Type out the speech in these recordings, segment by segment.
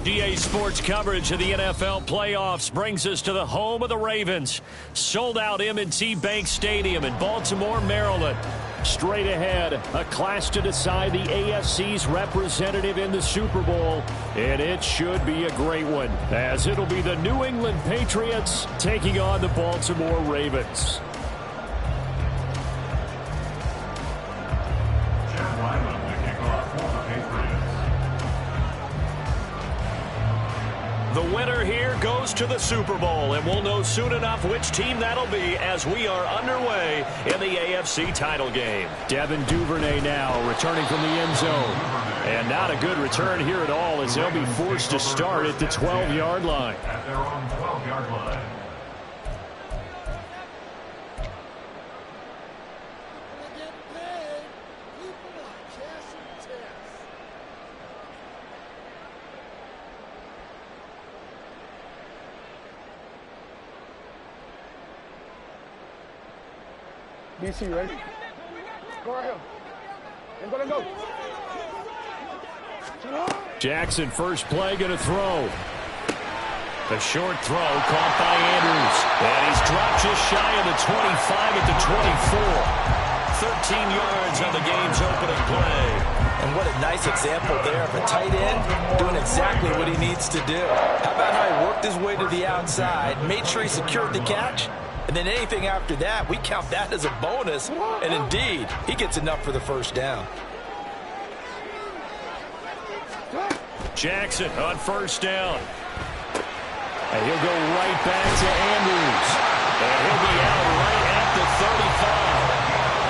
GA Sports coverage of the NFL playoffs brings us to the home of the Ravens. Sold out M&T Bank Stadium in Baltimore, Maryland. Straight ahead, a clash to decide the AFC's representative in the Super Bowl. And it should be a great one, as it'll be the New England Patriots taking on the Baltimore Ravens. The winner here goes to the Super Bowl, and we'll know soon enough which team that'll be as we are underway in the AFC title game. Devin Duvernay now returning from the end zone. And not a good return here at all, as they'll be forced to start at the 12-yard line. At their own 12-yard line. BC, ready? Go right here. Go. Jackson, first play, going to throw. A short throw caught by Andrews. And he's dropped just shy of the 25 at the 24. 13 yards on the game's opening play. And what a nice example there of a tight end doing exactly what he needs to do. How about how he worked his way to the outside, made sure he secured the catch, and then anything after that, we count that as a bonus. And indeed, he gets enough for the first down. Jackson on first down. And he'll go right back to Andrews. And he'll be out right at the 35.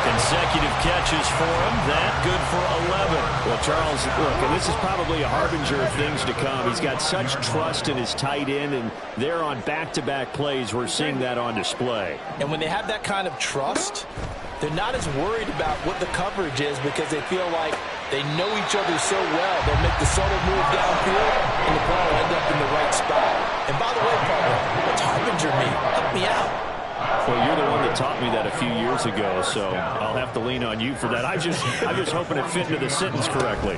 Consecutive catches for him. That good for 11. Well, Charles, look, and this is probably a harbinger of things to come. He's got such trust in his tight end, and they're on back-to-back plays. We're seeing that on display. And when they have that kind of trust, they're not as worried about what the coverage is because they feel like they know each other so well. They'll make the subtle move downfield, and the ball will end up in the right spot. And by the way, partner, what's harbinger mean? Help me out. Well, you're the one that taught me that a few years ago, so I'll have to lean on you for that. I'm just hoping it fit into the sentence correctly.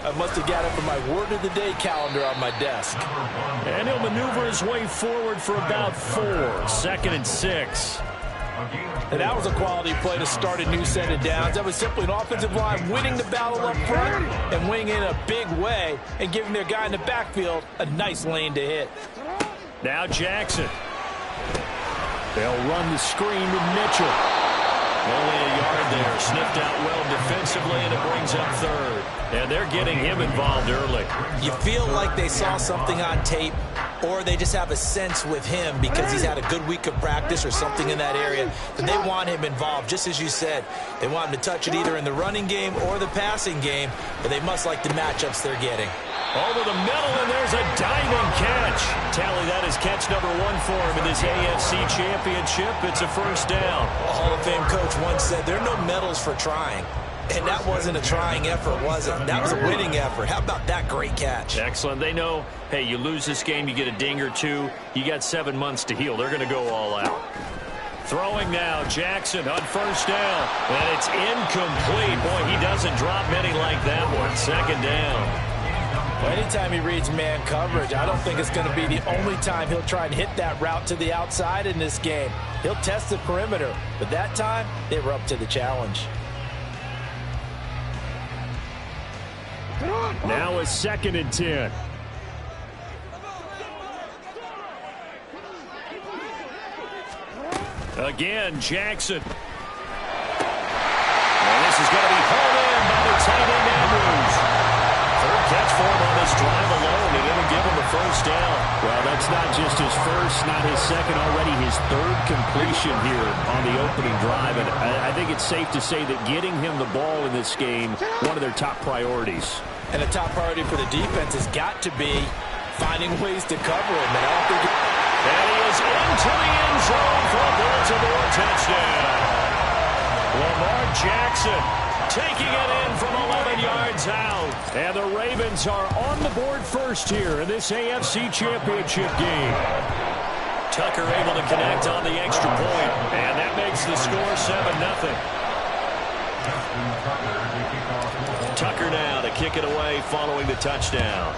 I must have got it from my word of the day calendar on my desk. And he'll maneuver his way forward for about 4. 2nd and 6. And that was a quality play to start a new set of downs. That was simply an offensive line winning the battle up front and winning in a big way and giving their guy in the backfield a nice lane to hit. Now Jackson. They'll run the screen with Mitchell. Only a yard there. Sniffed out well defensively, and it brings up 3rd. And they're getting him involved early. You feel like they saw something on tape, or they just have a sense with him because he's had a good week of practice or something in that area, that they want him involved. Just as you said, they want him to touch it either in the running game or the passing game, but they must like the matchups they're getting. Over the middle, and there's a diving catch. Tally, that is catch number 1 for him in this AFC Championship. It's a first down. A Hall of Fame coach once said, there are no medals for trying. And that wasn't a trying effort, was it? That was a winning effort. How about that great catch? Excellent. They know, hey, you lose this game, you get a ding or two. You got 7 months to heal. They're going to go all out. Throwing now, Jackson on first down. And it's incomplete. Boy, he doesn't drop many like that one. 2nd down. Well, anytime he reads man coverage, I don't think it's going to be the only time he'll try and hit that route to the outside in this game. He'll test the perimeter, but that time, they were up to the challenge. Now a 2nd and 10. Again, Jackson. And this is going to be hauled in by the tight end Andrews. 3rd catch for him on this drive alone, and it'll give him the first down. Well, that's not just his first, not his second, already his 3rd completion here on the opening drive. And I think it's safe to say that getting him the ball in this game, one of their top priorities. And the top priority for the defense has got to be finding ways to cover him. And I don't think and he is into the end zone for a Baltimore touchdown. Lamar Jackson taking it in from 11 yards out. And the Ravens are on the board first here in this AFC Championship game. Tucker able to connect on the extra point, and that makes the score 7-0. Tucker now to kick it away following the touchdown.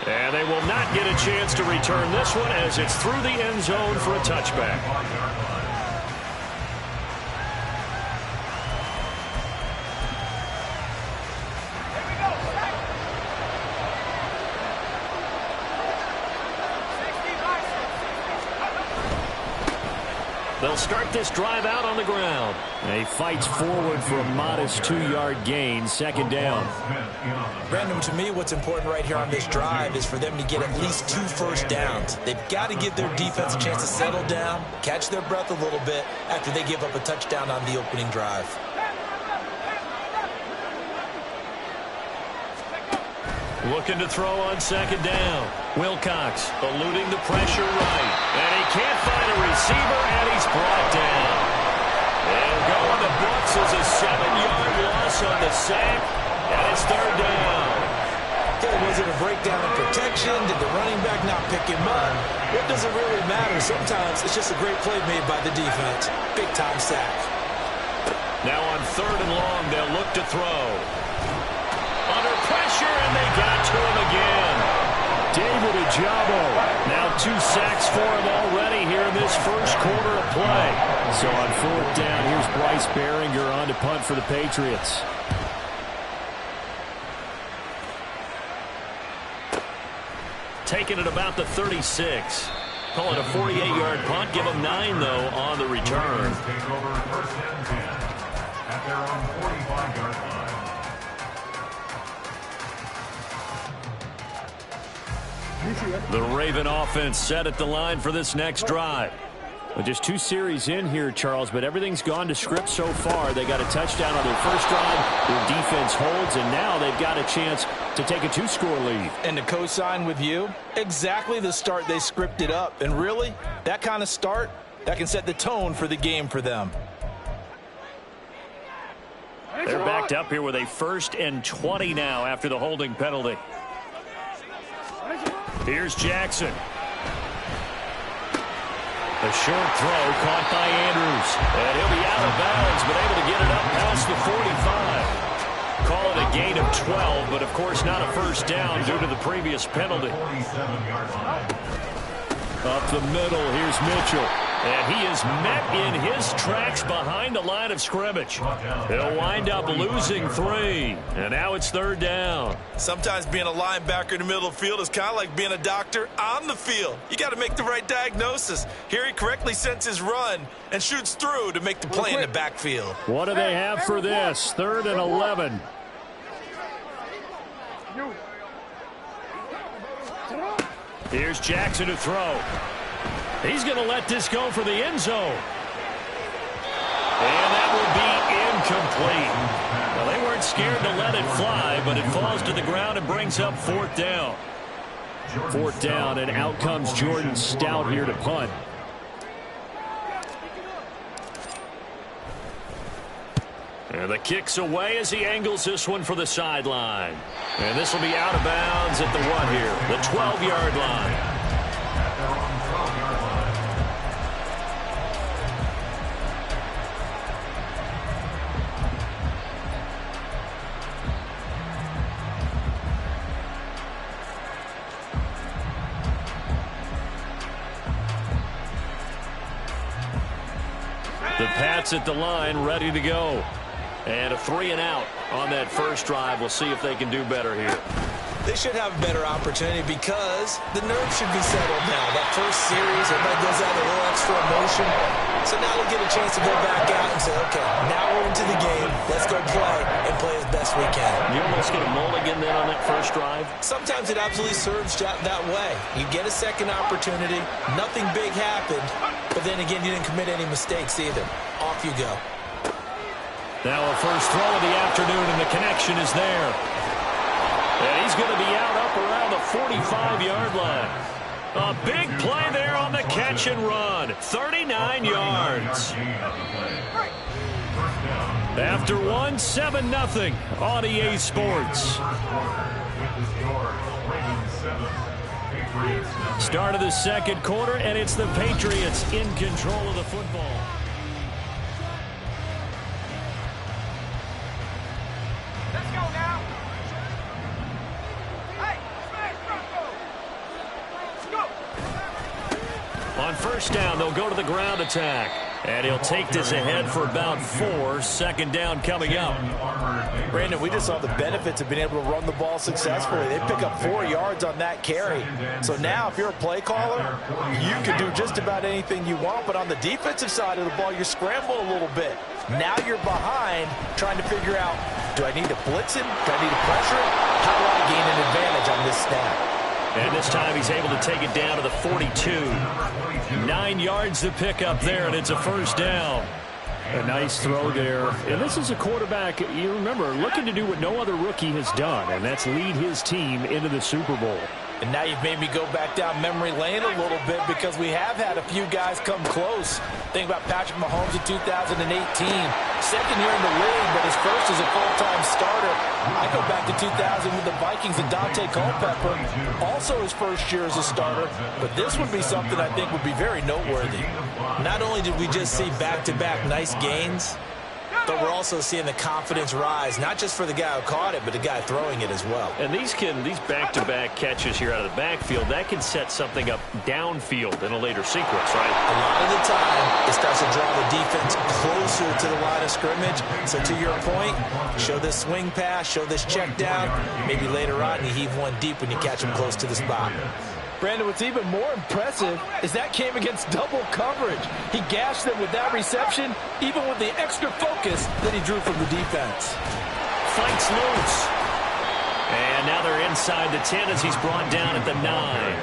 And they will not get a chance to return this one as it's through the end zone for a touchback. They'll start this drive out on the ground. And he fights forward for a modest 2-yard gain, second down. Brandon, to me, what's important right here on this drive is for them to get at least 2 first downs. They've got to give their defense a chance to settle down, catch their breath a little bit after they give up a touchdown on the opening drive. Looking to throw on second down. Wilcox eluding the pressure right. And he can't find a receiver, and he's brought down. They'll go on the books as a 7-yard loss on the sack, and it's third down. Okay, was it a breakdown in protection? Did the running back not pick him up? What does it really matter? Sometimes it's just a great play made by the defense. Big-time sack. Now on third and long, they'll look to throw. Under pressure, and they got to him again. David Ojabo. Now 2 sacks for him already here in this first quarter of play. So on fourth down, here's Bryce Behringer on to punt for the Patriots. Taking it about the 36. Call it a 48-yard punt. Give them 9, though, on the return. Take over first and 10 at their own 45-yard line. The Raven offense set at the line for this next drive. Well, just 2 series in here, Charles, but everything's gone to script so far. They got a touchdown on their first drive. Their defense holds, and now they've got a chance to take a 2-score lead. And to co-sign with you, exactly the start they scripted up. And really, that kind of start, that can set the tone for the game for them. They're backed up here with a 1st and 20 now after the holding penalty. Here's Jackson. A short throw caught by Andrews. And he'll be out of bounds, but able to get it up past the 45. Call it a gain of 12, but of course not a first down due to the previous penalty. Up the middle, here's Mitchell. And he is met in his tracks behind the line of scrimmage. He'll wind up losing 3. And now it's third down. Sometimes being a linebacker in the middle of the field is kind of like being a doctor on the field. You got to make the right diagnosis. Here he correctly sends his run and shoots through to make the play in the backfield. What do they have for this? 3rd and 11. Here's Jackson to throw. He's going to let this go for the end zone. And that will be incomplete. Well, they weren't scared to let it fly, but it falls to the ground and brings up 4th down. 4th down, and out comes Jordan Stout here to punt. And the kick's away as he angles this one for the sideline. And this will be out of bounds at the what here? The 12-yard line. The Pats at the line, ready to go. And a 3 and out on that first drive. We'll see if they can do better here. They should have a better opportunity because the nerves should be settled now. That first series, everybody goes out a little extra emotion. So now they'll get a chance to go back out and say, okay, now we're into the game. Let's go play and play as best we can. You almost get a mulligan then on that first drive? Sometimes it absolutely serves that way. You get a second opportunity. Nothing big happened. But then again, you didn't commit any mistakes either. Off you go. Now a first throw of the afternoon, and the connection is there. And he's going to be out up around the 45-yard line. A big play there on the catch and run. 39 yards. After one, 7-0 on EA Sports. Start of the second quarter, and it's the Patriots in control of the football. Let's go now. Hey, smash, Bronco. first down. They'll go to the ground attack. And he'll take this ahead for about 4. Second down coming up. Brandon, we just saw the benefits of being able to run the ball successfully. They pick up 4 yards on that carry. So now if you're a play caller, you can do just about anything you want. But on the defensive side of the ball, you scramble a little bit. Now you're behind trying to figure out, do I need to blitz him? Do I need to pressure him? How do I gain an advantage on this snap? And this time he's able to take it down to the 42. 9 yards to pick up there, and it's a first down. A nice throw there. And this is a quarterback, you remember, looking to do what no other rookie has done, and that's lead his team into the Super Bowl. And now you've made me go back down memory lane a little bit because we have had a few guys come close. Think about Patrick Mahomes in 2018. Second year in the league, but his first as a full-time starter. I go back to 2000 with the Vikings and Dante Culpepper. Also his first year as a starter. But this would be something I think would be very noteworthy. Not only did we just see back-to-back nice gains, but we're also seeing the confidence rise, not just for the guy who caught it, but the guy throwing it as well. And these back-to-back catches here out of the backfield, that can set something up downfield in a later sequence, right? A lot of the time, it starts to draw the defense closer to the line of scrimmage. So to your point, show this swing pass, show this check down. Maybe later on you heave one deep when you catch him close to the spot. Brandon, what's even more impressive is that came against double coverage. He gashed them with that reception, even with the extra focus that he drew from the defense. Fights loose. And now they're inside the 10 as he's brought down at the 9.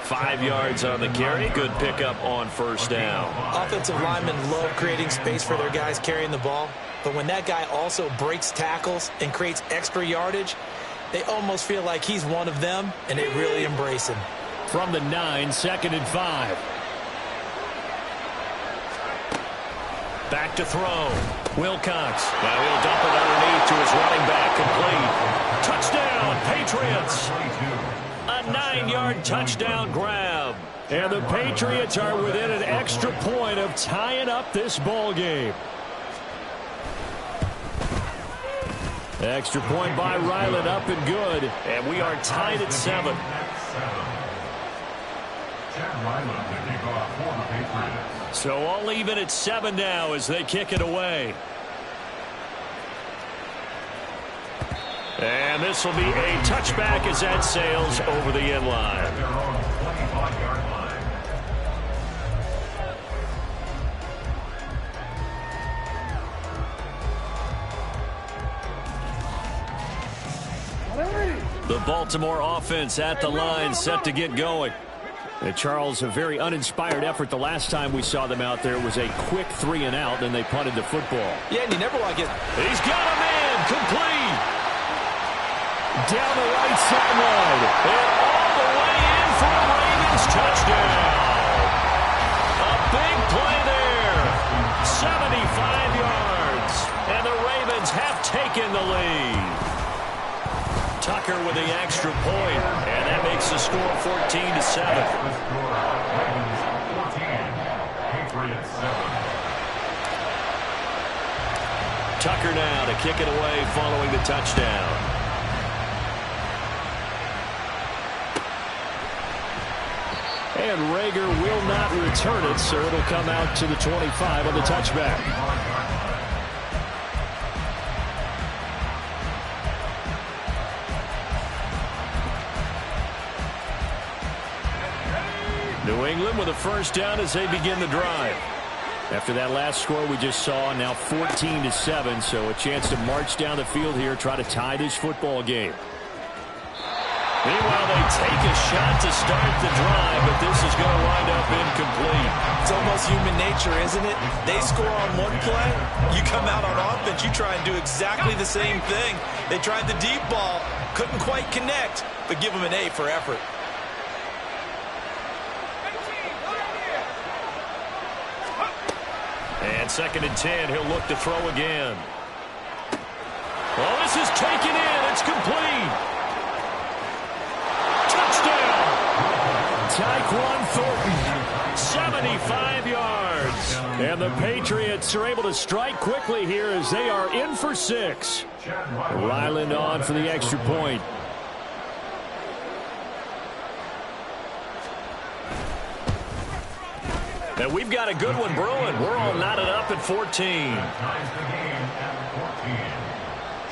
5 yards on the carry. Good pickup on first down. Offensive linemen love creating space for their guys carrying the ball. But when that guy also breaks tackles and creates extra yardage, they almost feel like he's one of them, and they really embrace him. From the 9, 2nd and 5. Back to throw. Wilcox. Now he'll dump it underneath to his running back. Complete. Touchdown, Patriots. A 9-yard touchdown grab. And the Patriots are within an extra point of tying up this ball game. Extra point by Ryland, up and good. And we are tied at 7. So all even at 7 now as they kick it away. And this will be a touchback as that sails over the end line. The Baltimore offense at the line, set to get going. Charles, a very uninspired effort. The last time we saw them out there was a quick 3 and out, and they punted the football. Yeah, and you never want to get... He's got a man, complete. Down the right sideline. And all the way in for a Ravens touchdown. A big play there. 75 yards. And the Ravens have taken the lead. Tucker with the extra point, and that makes the score 14-7. Tucker now to kick it away following the touchdown. And Rager will not return it, so it'll come out to the 25 on the touchback. New England with a first down as they begin the drive. After that last score we just saw, now 14-7, so a chance to march down the field here, try to tie this football game. Meanwhile, they take a shot to start the drive, but this is going to wind up incomplete. It's almost human nature, isn't it? They score on one play, you come out on offense, you try and do exactly the same thing. They tried the deep ball, couldn't quite connect, but give them an A for effort. And 2nd and 10, he'll look to throw again. Well, this is taken in. It's complete. Touchdown. Tyquan Thornton. 75 yards. And the Patriots are able to strike quickly here as they are in for 6. Ryland on for the extra point. And we've got a good one brewing. We're all knotted up at 14. Ties the game at 14.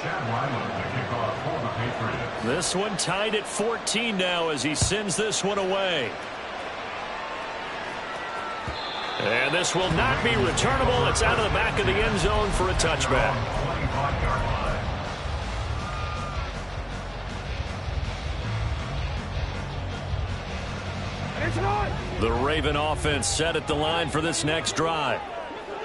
Chad Ryland to kick off for the Patriots. This one tied at 14 now as he sends this one away. And this will not be returnable. It's out of the back of the end zone for a touchback. 25-yard line. The Raven offense set at the line for this next drive.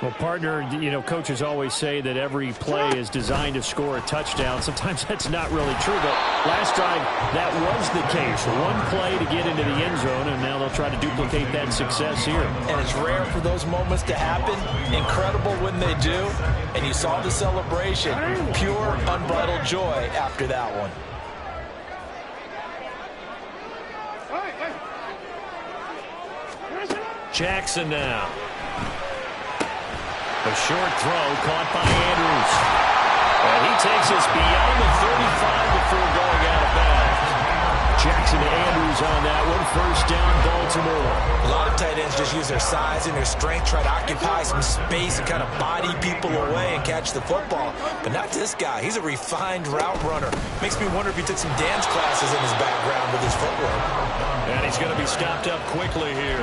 Well, partner, you know, coaches always say that every play is designed to score a touchdown. Sometimes that's not really true, but last drive, that was the case. One play to get into the end zone, and now they'll try to duplicate that success here. And it's rare for those moments to happen. Incredible when they do. And you saw the celebration. Pure, unbridled joy after that one. Jackson now. A short throw caught by Andrews. And he takes us beyond the 35 before going out of bounds. Jackson to Andrews on that one. First down, Baltimore. A lot of tight ends just use their size and their strength, try to occupy some space and kind of body people away and catch the football. But not this guy. He's a refined route runner. Makes me wonder if he took some dance classes in his background with his footwork. And he's going to be stopped up quickly here.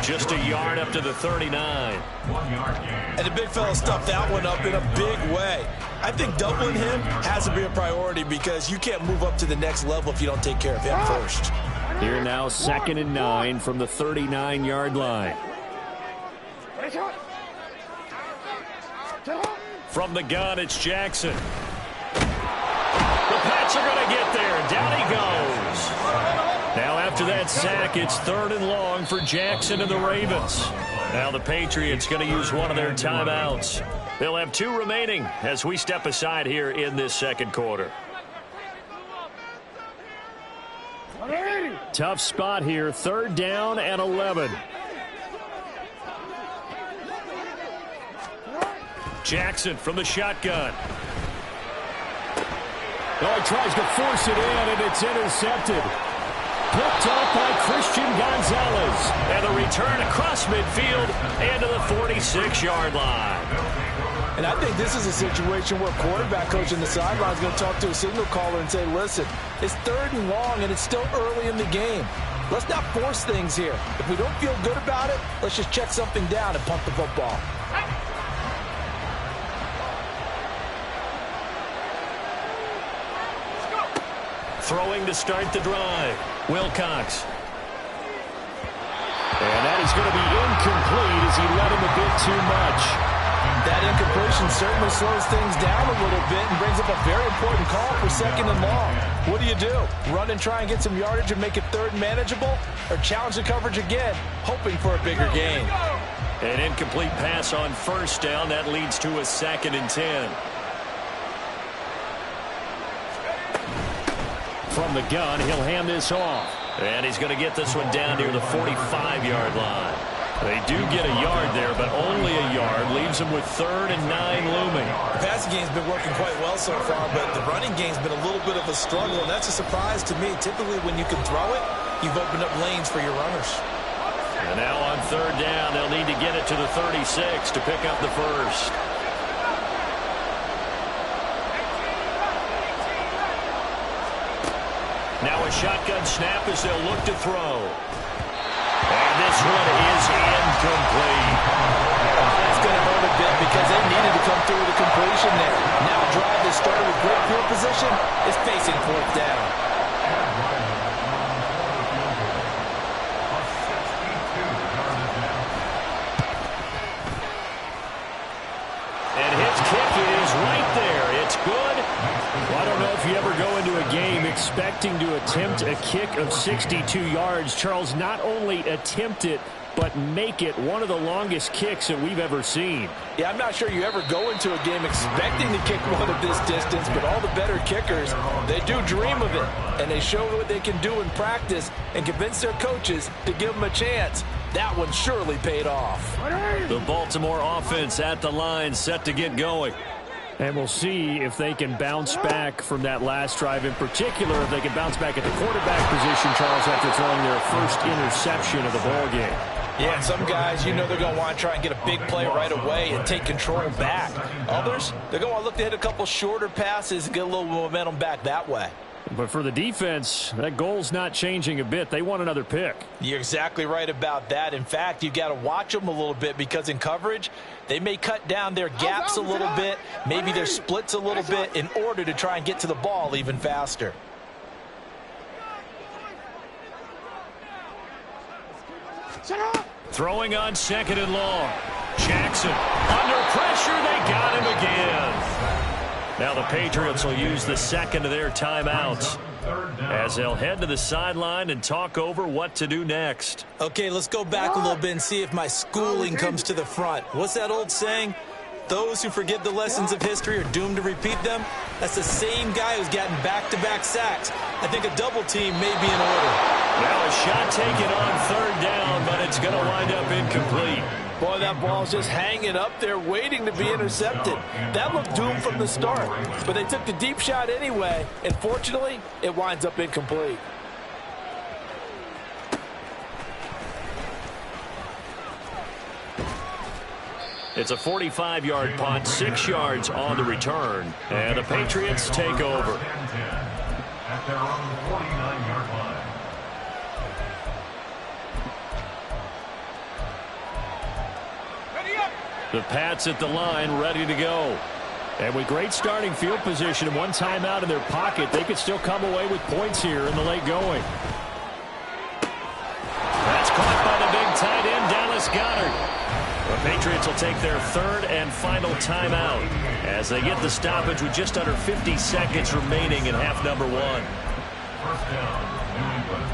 Just a yard up to the 39. 1 yard gain. And the big fella stuffed that one up in a big way. I think doubling him has to be a priority because you can't move up to the next level if you don't take care of him first. Here now, 2nd and 9 from the 39-yard line. From the gun, it's Jackson. The Pats are going to get there. Down he goes. Now after that sack, it's 3rd and long for Jackson and the Ravens. Now the Patriots going to use one of their timeouts. They'll have 2 remaining as we step aside here in this second quarter. Tough spot here, 3rd down and 11. Jackson from the shotgun. Oh, he tries to force it in, and it's intercepted. Picked up by Christian Gonzalez. And the return across midfield and to the 46-yard line. And I think this is a situation where quarterback coach in the sideline is going to talk to a signal caller and say, listen, it's 3rd and long and it's still early in the game. Let's not force things here. If we don't feel good about it, let's just check something down and pump the football. Throwing to start the drive. Wilcox. And that is going to be incomplete as he led him a bit too much. That incompletion certainly slows things down a little bit and brings up a very important call for 2nd and long. What do? Run and try and get some yardage and make it 3rd manageable? Or challenge the coverage again, hoping for a bigger gain? An incomplete pass on 1st down. That leads to a 2nd and 10. From the gun, he'll hand this off. And he's going to get this one down near the 45-yard line. They do get a yard there, but only a yard. Leaves them with 3rd and 9 looming. The passing game's been working quite well so far, but the running game's been a little bit of a struggle, and that's a surprise to me. Typically, when you can throw it, you've opened up lanes for your runners. And now on 3rd down, they'll need to get it to the 36 to pick up the first. Now a shotgun snap as they'll look to throw. And this one is incomplete. That's going to hurt a bit because they needed to come through with a completion there. Now a drive that started with great field position is facing 4th down. And his kick is right there. It's good. Well, I don't know if you ever go into a game expecting to attempt a kick of 62 yards. Charles, not only attempt it, but make it one of the longest kicks that we've ever seen. Yeah, I'm not sure you ever go into a game expecting to kick one of this distance, but all the better kickers, they do dream of it, and they show what they can do in practice and convince their coaches to give them a chance. That one surely paid off. The Baltimore offense at the line, set to get going. And we'll see if they can bounce back from that last drive, in particular, if they can bounce back at the quarterback position, Charles, after throwing their first interception of the ballgame. Yeah, some guys, you know they're going to want to try and get a big play right away and take control back. Others, they're going to want to look to hit a couple shorter passes and get a little momentum back that way. But for the defense, that goal's not changing a bit. They want another pick. You're exactly right about that. In fact, you've got to watch them a little bit because in coverage, they may cut down their gaps a little bit, maybe their splits a little bit in order to try and get to the ball even faster. Throwing on second and long. Jackson under pressure. They got him again. Now the Patriots will use the second of their timeouts as they'll head to the sideline and talk over what to do next. Okay, let's go back a little bit and see if my schooling comes to the front. What's that old saying? Those who forget the lessons of history are doomed to repeat them. That's the same guy who's gotten back-to-back sacks. I think a double team may be in order. Now a shot taken on third down, but it's going to wind up incomplete. Boy, that ball's just hanging up there waiting to be intercepted. That looked doomed from the start, but they took the deep shot anyway, and fortunately, it winds up incomplete. It's a 45-yard punt, 6 yards on the return, and the Patriots take over. At their own 49-yard line. The Pats at the line, ready to go. And with great starting field position and one timeout in their pocket, they could still come away with points here in the late going. That's caught by the big tight end, Dallas Goedert. The Patriots will take their third and final timeout as they get the stoppage with just under 50 seconds remaining in half number one. First down, New England.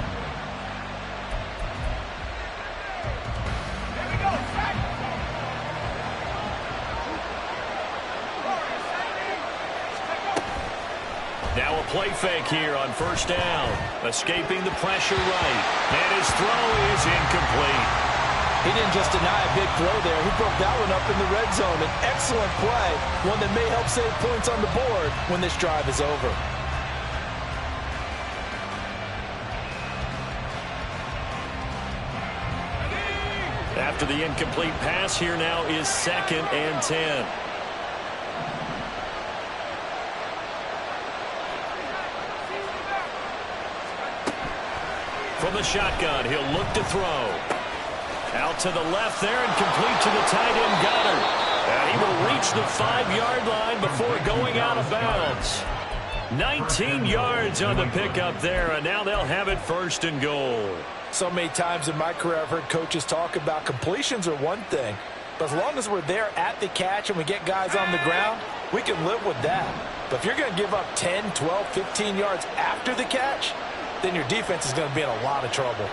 Now a play fake here on first down. Escaping the pressure right. And his throw is incomplete. He didn't just deny a big throw there. He broke that one up in the red zone. An excellent play, one that may help save points on the board when this drive is over. After the incomplete pass, here now is 2nd and 10. From the shotgun, he'll look to throw. Out to the left there and complete to the tight end Goedert. And he will reach the 5-yard line before going out of bounds. 19 yards on the pickup there, and now they'll have it 1st and goal. So many times in my career I've heard coaches talk about completions are one thing, but as long as we're there at the catch and we get guys on the ground, we can live with that. But if you're going to give up 10, 12, 15 yards after the catch, then your defense is going to be in a lot of trouble.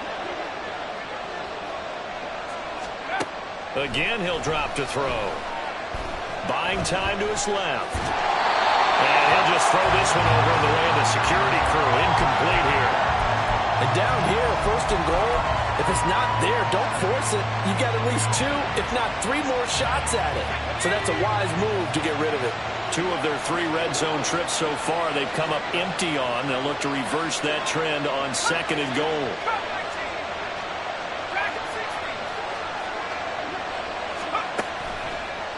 Again, he'll drop to throw. Buying time to his left. And he'll just throw this one over in the way of the security crew. Incomplete here. And down here, 1st and goal, if it's not there, don't force it. You've got at least 2, if not 3 more shots at it. So that's a wise move to get rid of it. 2 of their 3 red zone trips so far, they've come up empty on. They'll look to reverse that trend on 2nd and goal.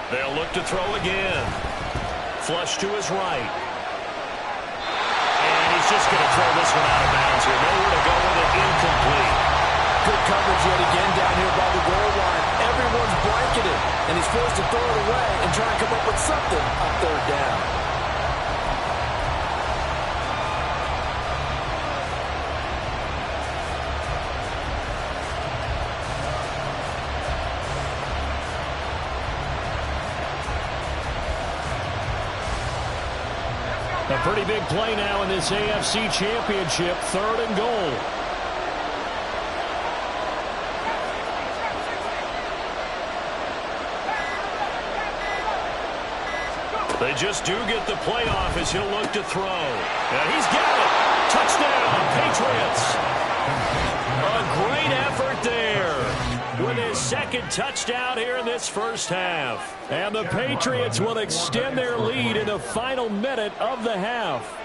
They'll look to throw again. Flush to his right. And he's just going to throw this one out of bounds here. Nowhere to go with it. Incomplete. Good coverage yet again down here by the goal line. Everyone's blanketed, and he's forced to throw it away and try and come up with something on 3rd down. A pretty big play now in this AFC Championship, 3rd and goal. They just do get the play off as he'll look to throw. And he's got it. Touchdown, Patriots. A great effort there with his 2nd touchdown here in this first half. And the Patriots will extend their lead in the final minute of the half.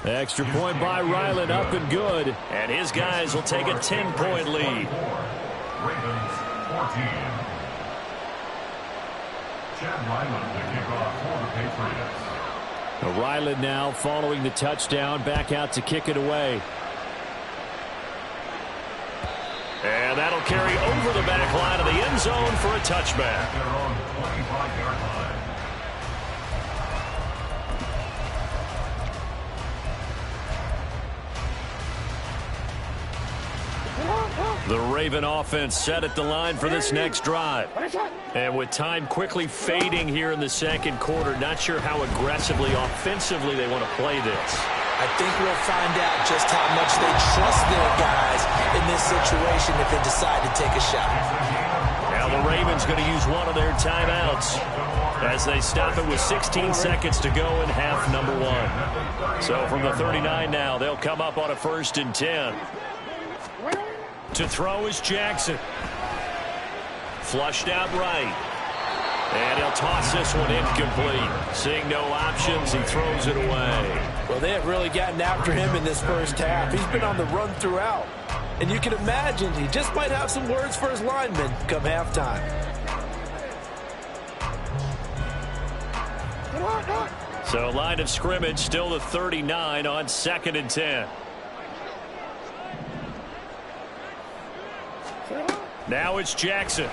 Extra point by Ryland, up and good. And his guys will take a 10-point lead. Ravens 14. Chad Ryland to kick off for the Patriots. Ryland now following the touchdown, back out to kick it away. And that'll carry over the back line of the end zone for a touchback. Their own 25-yard line. The Raven offense set at the line for this next drive. And with time quickly fading here in the second quarter, not sure how aggressively, offensively they want to play this. I think we'll find out just how much they trust their guys in this situation if they decide to take a shot. Now the Ravens going to use one of their timeouts as they stop it with 16 seconds to go in half number one. So from the 39 now, they'll come up on a 1st and 10. To throw is Jackson. Flushed out right. And he'll toss this one incomplete. Seeing no options, he throws it away. Well, they have really gotten after him in this first half. He's been on the run throughout. And you can imagine he just might have some words for his linemen come halftime. So line of scrimmage still the 39 on 2nd and 10. Now it's Jackson.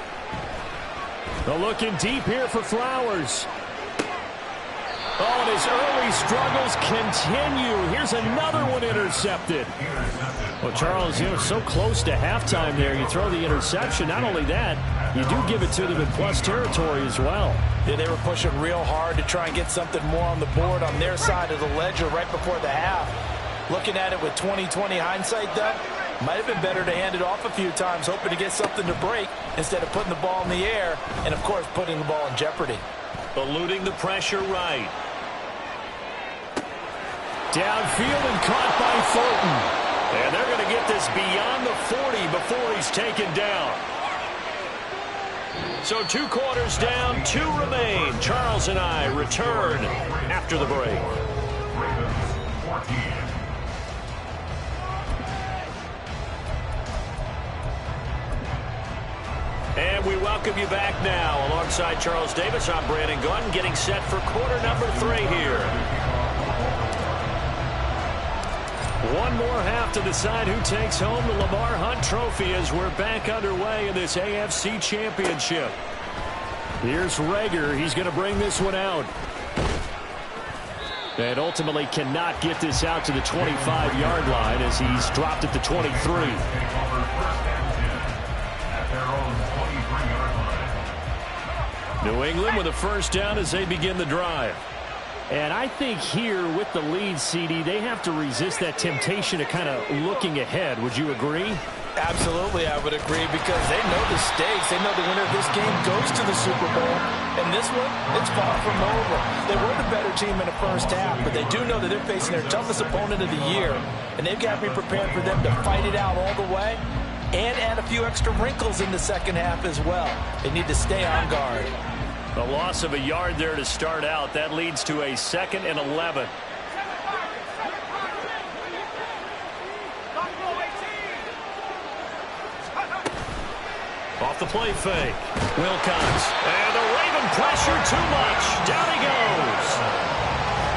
They're looking deep here for Flowers. Oh, and his early struggles continue. Here's another one intercepted. Well, Charles, so close to halftime there. You throw the interception. Not only that, you do give it to them in plus territory as well. Yeah, they were pushing real hard to try and get something more on the board on their side of the ledger right before the half. Looking at it with 20/20 hindsight, though, might have been better to hand it off a few times, hoping to get something to break instead of putting the ball in the air and, of course, putting the ball in jeopardy. Eluding the pressure right. Downfield and caught by Thornton. And they're going to get this beyond the 40 before he's taken down. So 2 quarters down, 2 remain. Charles and I return after the break. Ravens 14. And we welcome you back now. Alongside Charles Davis, I'm Brandon Gunn, getting set for quarter number 3 here. One more half to decide who takes home the Lamar Hunt Trophy as we're back underway in this AFC Championship. Here's Rager. He's going to bring this one out. And ultimately cannot get this out to the 25-yard line as he's dropped at the 23. New England with a 1st down as they begin the drive. And I think here with the lead, CD, they have to resist that temptation of kind of looking ahead. Would you agree? Absolutely, I would agree, because they know the stakes. They know the winner of this game goes to the Super Bowl. And this one, it's far from over. They were the better team in the first half, but they do know that they're facing their toughest opponent of the year. And they've got to be prepared for them to fight it out all the way and add a few extra wrinkles in the second half as well. They need to stay on guard. The loss of a yard there to start out. That leads to a 2nd and 11. Off the play fake. Wilcox. And the Raven pressure too much. Down he goes.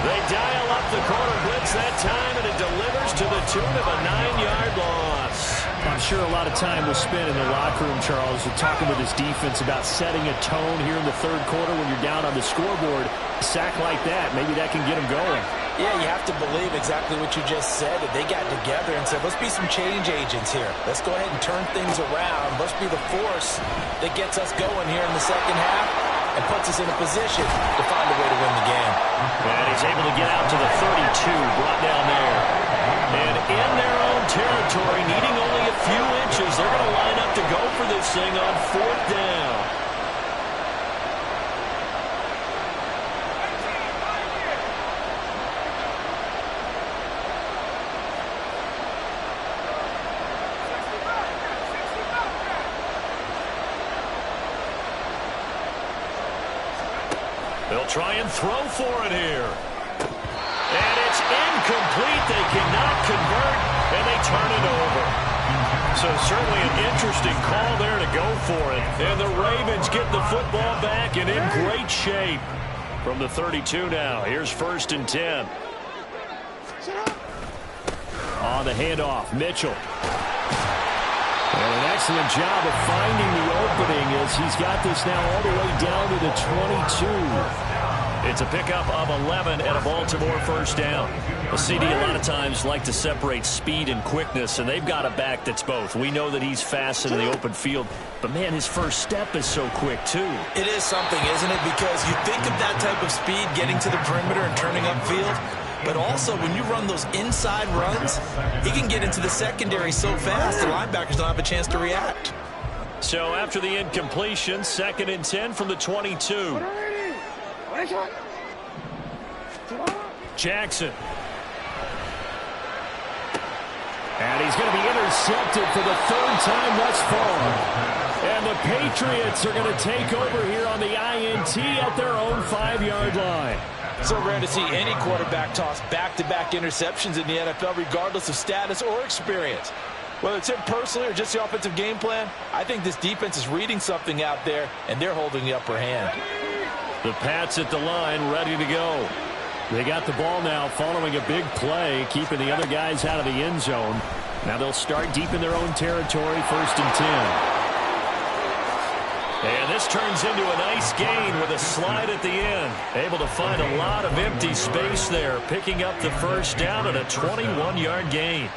They dial up the corner blitz that time, and it delivers to the tune of a 9-yard loss. I'm sure a lot of time was spent in the locker room, Charles, with talking with his defense about setting a tone here in the 3rd quarter when you're down on the scoreboard. A sack like that, maybe that can get him going. Yeah, you have to believe exactly what you just said, that they got together and said, let's be some change agents here. Let's go ahead and turn things around. Let's be the force that gets us going here in the second half and puts us in a position to find a way to win the game. And he's able to get out to the 32, brought down there. And in their own territory, needing only a few inches, they're going to line up to go for this thing on 4th down. They'll try and throw for it here. And it's incomplete. They cannot convert, and they turn it over. So certainly an interesting call there to go for it. And the Ravens get the football back and in great shape. From the 32 now, here's 1st and 10. On the handoff, Mitchell. And an excellent job of finding the opening as he's got this now all the way down to the 22. It's a pickup of 11 and a Baltimore 1st down. A CD a lot of times like to separate speed and quickness, and they've got a back that's both. We know that he's fast in the open field, but, man, his first step is so quick, too. It is something, isn't it? Because you think of that type of speed getting to the perimeter and turning upfield, but also when you run those inside runs, he can get into the secondary so fast the linebackers don't have a chance to react. So after the incompletion, 2nd and 10 from the 22. Jackson. And he's going to be intercepted for the 3rd time thus far. And the Patriots are going to take over here on the INT at their own 5-yard line. So rare to see any quarterback toss back-to-back interceptions in the NFL, regardless of status or experience. Whether it's him personally or just the offensive game plan, I think this defense is reading something out there, and they're holding the upper hand. The Pats at the line, ready to go. They got the ball now following a big play, keeping the other guys out of the end zone. Now they'll start deep in their own territory, 1st and 10. And this turns into a nice gain with a slide at the end. Able to find a lot of empty space there, picking up the 1st down and a 21-yard gain.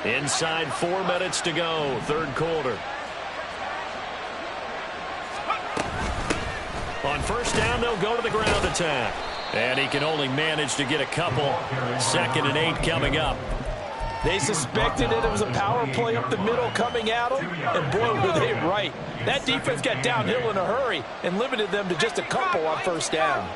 Inside 4 minutes to go, 3rd quarter. On 1st down, they'll go to the ground attack. And he can only manage to get a couple. 2nd and 8 coming up. They suspected it was a power play up the middle coming at them, and boy, were they right. That defense got downhill in a hurry and limited them to just a couple on 1st down.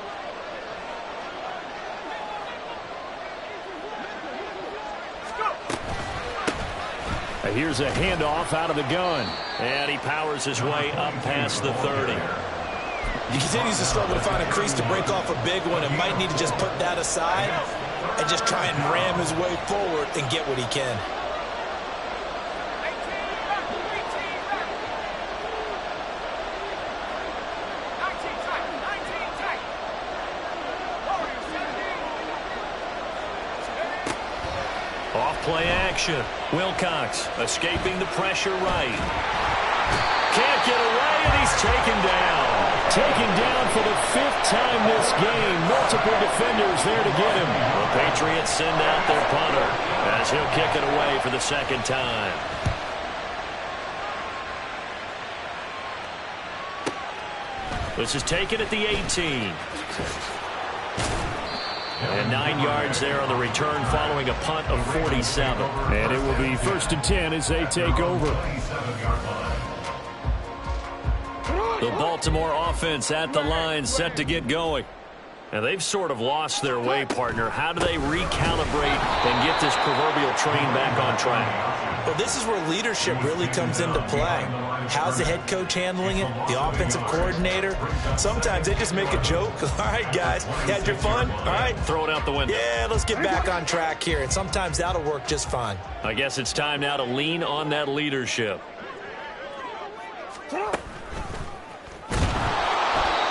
And here's a handoff out of the gun. And he powers his way up past the 30. He continues to struggle to find a crease to break off a big one and might need to just put that aside and just try and ram his way forward and get what he can. Off play action. Wilcox escaping the pressure right. Can't get away, and he's taken down. Taken down for the 5th time this game. Multiple defenders there to get him. The Patriots send out their punter as he'll kick it away for the 2nd time. This is taken at the 18. And 9 yards there on the return following a punt of 47. And it will be 1st and 10 as they take over. The Baltimore offense at the line, set to get going. And they've sort of lost their way, partner. How do they recalibrate and get this proverbial train back on track? Well, this is where leadership really comes into play. How's the head coach handling it? The offensive coordinator? Sometimes they just make a joke. All right, guys, you had your fun? All right. Throw it out the window. Yeah, let's get back on track here. And sometimes that'll work just fine. I guess it's time now to lean on that leadership.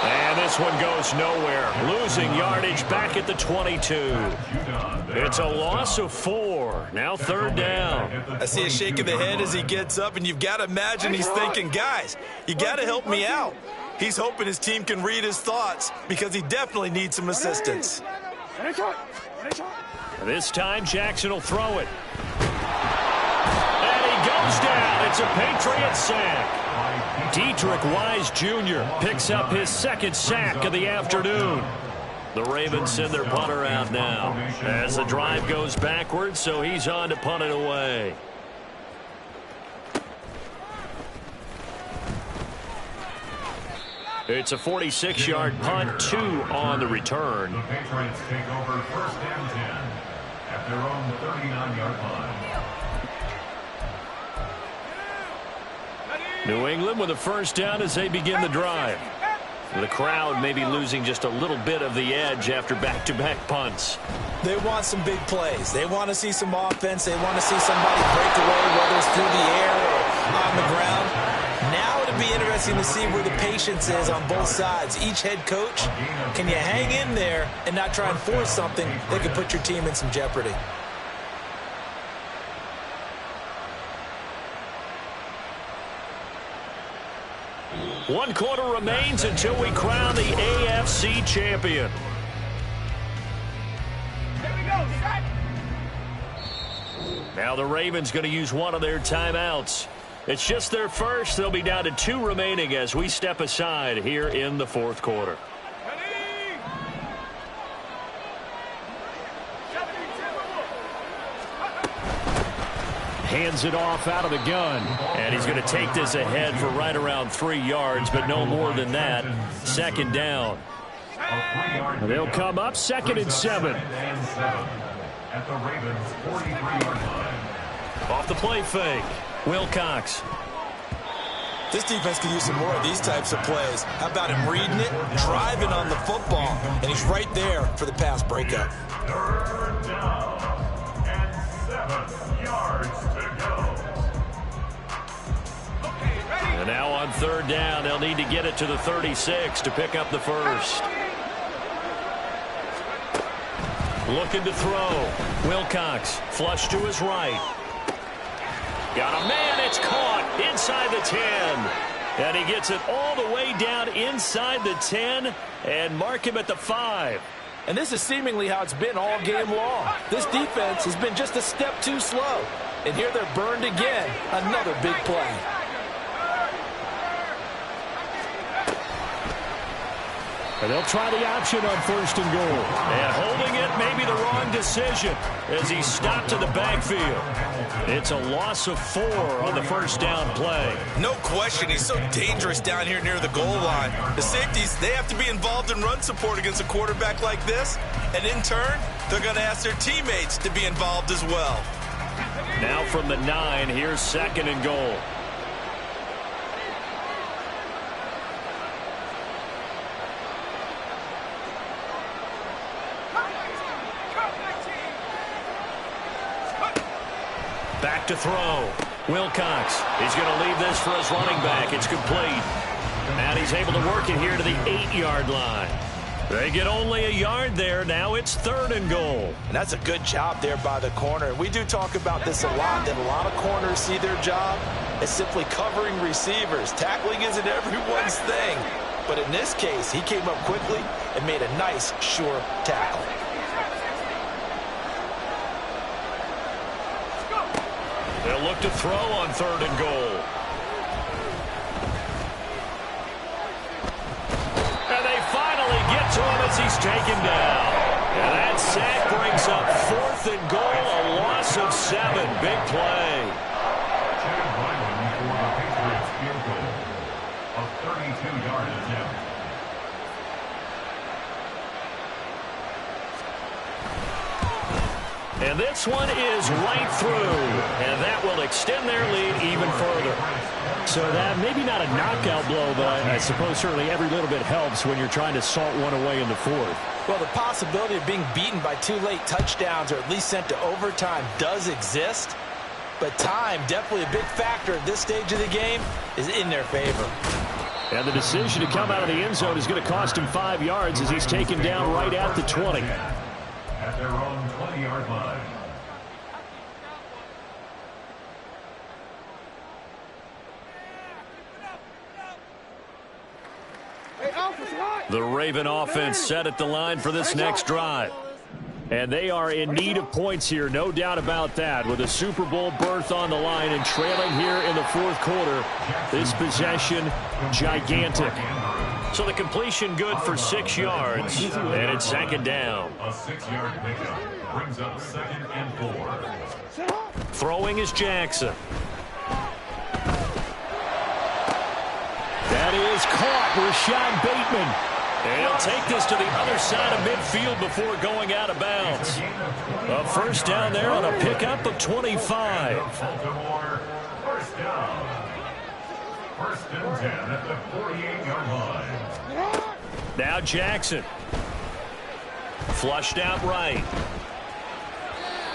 And this one goes nowhere. Losing yardage back at the 22. It's a loss of 4. Now 3rd down. I see a shake of the head as he gets up, and you've got to imagine he's thinking, guys, you got to help me out. He's hoping his team can read his thoughts because he definitely needs some assistance. This time Jackson will throw it. And he goes down. It's a Patriot sack. Dietrich Wise Jr. picks up his 2nd sack of the afternoon. The Ravens send their punter out now as the drive goes backwards, so he's on to punt it away. It's a 46-yard punt, 2 on the return. The Patriots take over 1st and 10 at their own 39-yard line. New England with a 1st down as they begin the drive. The crowd maybe losing just a little bit of the edge after back-to-back punts. They want some big plays. They want to see some offense. They want to see somebody break away, whether it's through the air or on the ground. Now it'll be interesting to see where the patience is on both sides. Each head coach, can you hang in there and not try and force something that could put your team in some jeopardy? One quarter remains until we crown the AFC champion. Now the Ravens going to use one of their timeouts. It's just their first. They'll be down to 2 remaining as we step aside here in the fourth quarter. Hands it off out of the gun. And he's going to take this ahead for right around 3 yards, but no more than that. Second down. They'll come up 2nd and 7. At the Ravens' 43-yard line. Off the play fake. Wilcox. This defense can use some more of these types of plays. How about him reading it, driving on the football, and he's right there for the pass breakup. 3rd down and 7 yards to go. And now on 3rd down, they'll need to get it to the 36 to pick up the first. Looking to throw. Wilcox, flush to his right. Got a man, it's caught inside the 10. And he gets it all the way down inside the 10 and mark him at the 5. And this is seemingly how it's been all game long. This defense has been just a step too slow. And here they're burned again. Another big play. And they'll try the option on 1st and goal. And holding it may be the wrong decision as he stopped in the backfield. It's a loss of 4 on the 1st down play. No question, he's so dangerous down here near the goal line. The safeties, they have to be involved in run support against a quarterback like this. And in turn, they're going to ask their teammates to be involved as well. Now from the 9, here's 2nd and goal. Back to throw. Wilcox. He's going to leave this for his running back. It's complete. And he's able to work it here to the 8-yard line. They get only a yard there. Now it's 3rd and goal. And that's a good job there by the corner. We do talk about this a lot, that a lot of corners see their job as simply covering receivers. Tackling isn't everyone's thing. But in this case, he came up quickly and made a nice, sure tackle. They'll look to throw on 3rd and goal. And they finally get to him as he's taken down. And that sack brings up 4th and goal, a loss of 7. Big play. Chad Ryland for the Patriots field goal. A 32-yard attempt. And this one is right through. And that will extend their lead even further. So that maybe not a knockout blow, but I suppose certainly every little bit helps when you're trying to salt one away in the 4th. Well, the possibility of being beaten by 2 late touchdowns or at least sent to overtime does exist. But time, definitely a big factor at this stage of the game, is in their favor. And the decision to come out of the end zone is going to cost him 5 yards as he's taken down right at the 20. At their own 20-yard line. The Raven offense set at the line for this next drive. And they are in need of points here, no doubt about that. With a Super Bowl berth on the line and trailing here in the 4th quarter, this possession gigantic. So the completion good for 6 yards, and it's 2nd down. A 6-yard pickup brings up 2nd and 4. Throwing is Jackson. That is caught. Rashad Bateman. And he'll take this to the other side of midfield before going out of bounds. A 1st down there on a pickup of 25. Baltimore, 1st down. First and 10 at the 48-yard line. Now Jackson. Flushed out right.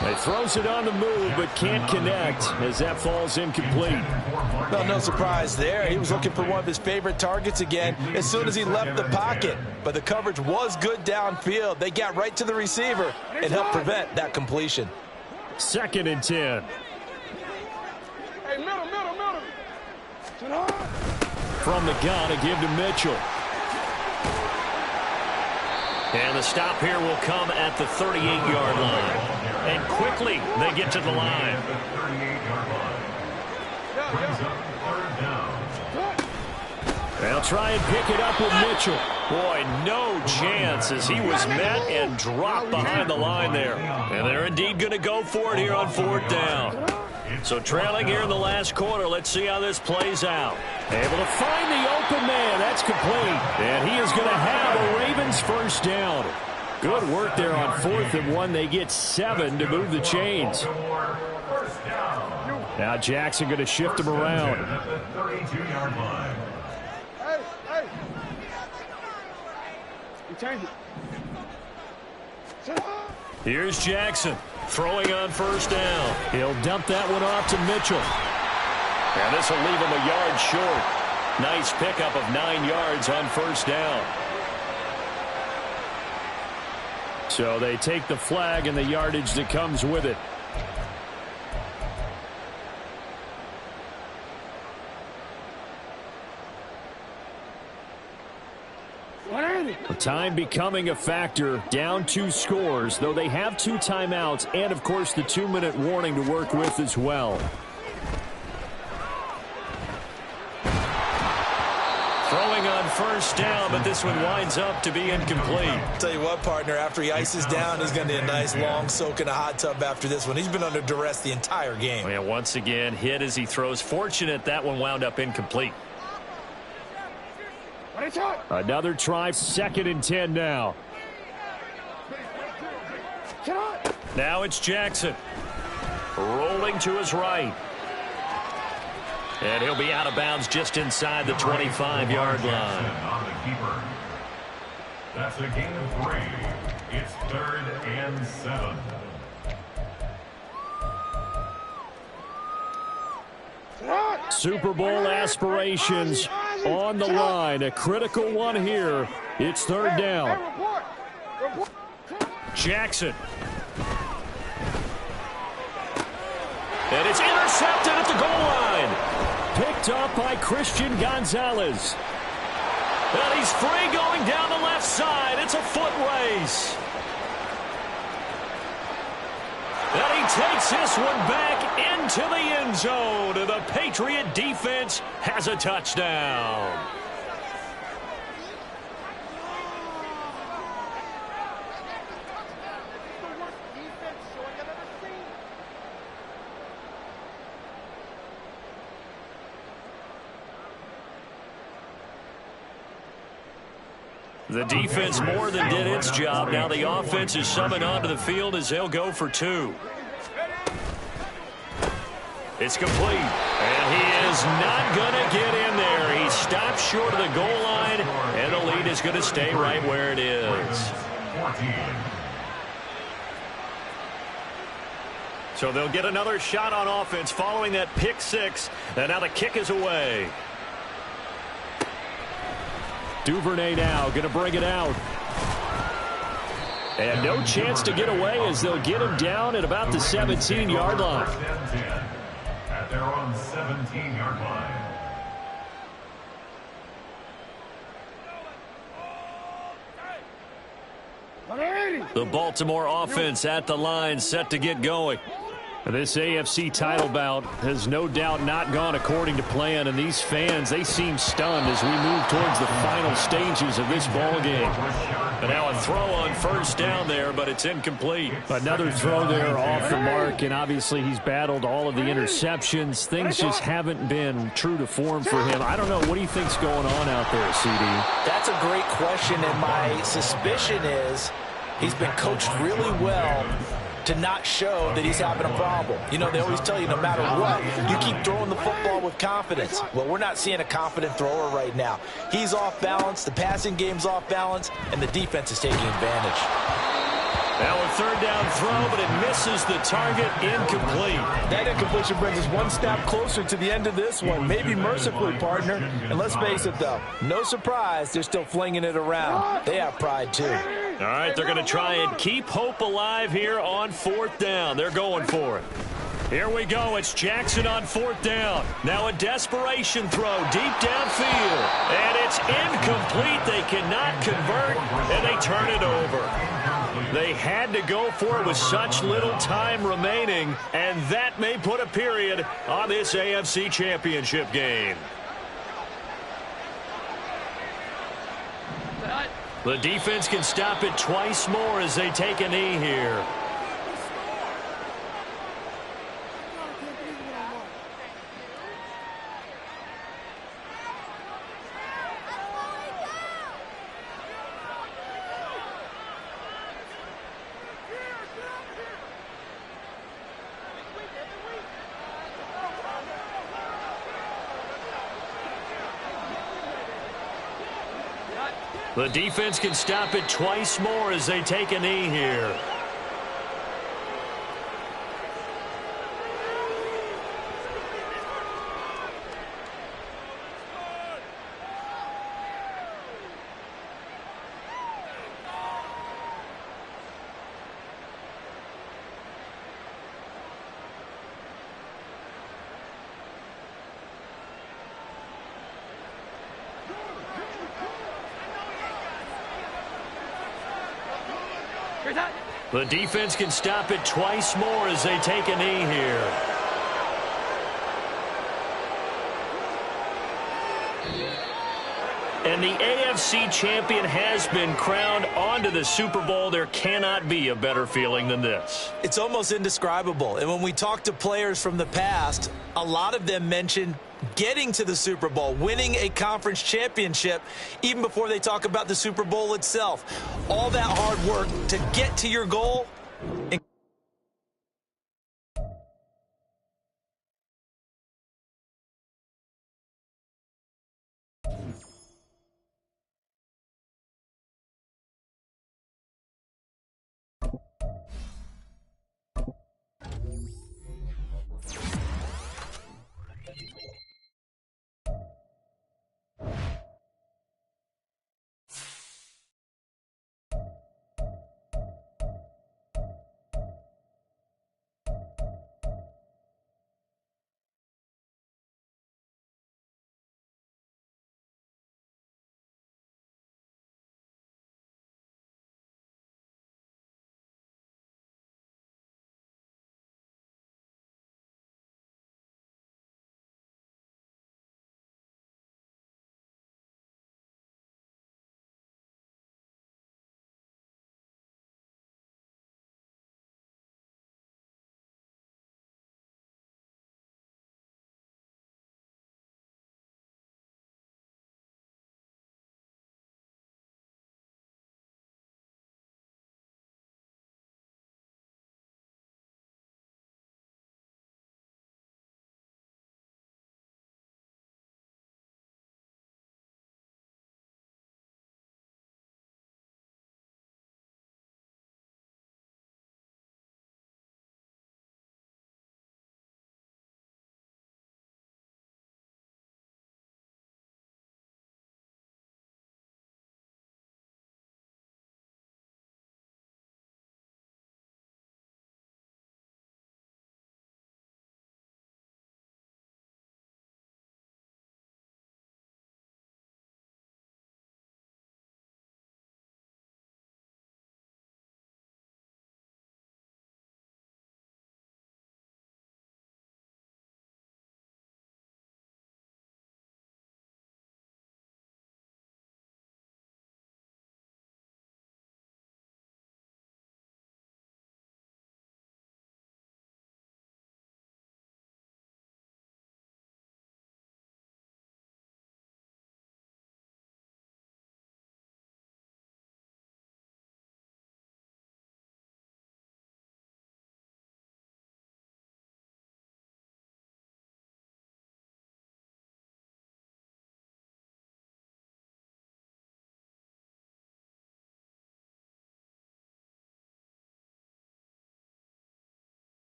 He throws it on the move, but can't connect as that falls incomplete. Well, no surprise there. He was looking for one of his favorite targets again as soon as he left the pocket. But the coverage was good downfield. They got right to the receiver and helped prevent that completion. 2nd and 10. Hey, middle. From the gun, a give to Mitchell. And the stop here will come at the 38-yard line. And quickly, they get to the line. They'll try and pick it up with Mitchell. Boy, no chance as he was met and dropped behind the line there. And they're indeed going to go for it here on 4th down. So trailing here in the last quarter. Let's see how this plays out. Able to find the open man. That's complete. And he is going to have a Ravens first down. Good work there on 4th and 1. They get 7 to move the chains. Now Jackson going to shift him around. Hey. You change it. Here's Jackson throwing on first down. He'll dump that one off to Mitchell. And this will leave him a yard short. Nice pickup of 9 yards on first down. So they take the flag and the yardage that comes with it. Time becoming a factor, down 2 scores, though they have 2 timeouts and, of course, the 2-minute warning to work with as well. Throwing on first down, but this one winds up to be incomplete. Tell you what, partner, after he ices down, he's going to need a nice long soak in a hot tub after this one. He's been under duress the entire game. And once again, hit as he throws. Fortunate that one wound up incomplete. Another try, 2nd and 10 now. Now it's Jackson. Rolling to his right. And he'll be out of bounds just inside the 25-yard line. On the keeper. That's a gain of 3. It's 3rd and 7. Super Bowl aspirations on the line. A critical one here. It's 3rd down. Jackson. And it's intercepted at the goal line. Picked up by Christian Gonzalez. And he's free going down the left side. It's a foot race. And he takes this one back into the end zone. And the Patriot defense has a touchdown. The defense more than did its job. Now the offense is summoned onto the field as they'll go for 2. It's complete. And he is not going to get in there. He stops short of the goal line, and the lead is going to stay right where it is. So they'll get another shot on offense following that pick 6. And now the kick is away. Duvernay now going to bring it out. And no chance to get away as they'll get him down at about the 17-yard line. At their own 17-yard line. The Baltimore offense at the line, set to get going. This AFC title bout has no doubt not gone according to plan, and these fans, they seem stunned as we move towards the final stages of this ball game. And now a throw on first down there, but it's incomplete. Another throw there off the mark, and obviously he's battled all of the interceptions. Things just haven't been true to form for him. I don't know. What do you think's going on out there, CD? That's a great question, and my suspicion is he's been coached really well to not show that he's having a problem. You know, they always tell you no matter what, you keep throwing the football with confidence. Well, we're not seeing a confident thrower right now. He's off balance, the passing game's off balance, and the defense is taking advantage. Now a third down throw, but it misses the target, incomplete. That incompletion brings us one step closer to the end of this one. Maybe mercifully, partner. And let's face it, though, no surprise, they're still flinging it around. They have pride, too. All right, they're going to try and keep hope alive here on fourth down. They're going for it. Here we go. It's Jackson on fourth down. Now a desperation throw deep downfield. And it's incomplete. They cannot convert, and they turn it over. They had to go for it with such little time remaining, and that may put a period on this AFC Championship game. The defense can stop it twice more as they take a knee here. The defense can stop it twice more as they take a knee here. The defense can stop it twice more as they take a knee here. And the AFC champion has been crowned onto the Super Bowl. There cannot be a better feeling than this. It's almost indescribable. And when we talk to players from the past, a lot of them mention getting to the Super Bowl, winning a conference championship, even before they talk about the Super Bowl itself. All that hard work to get to your goal.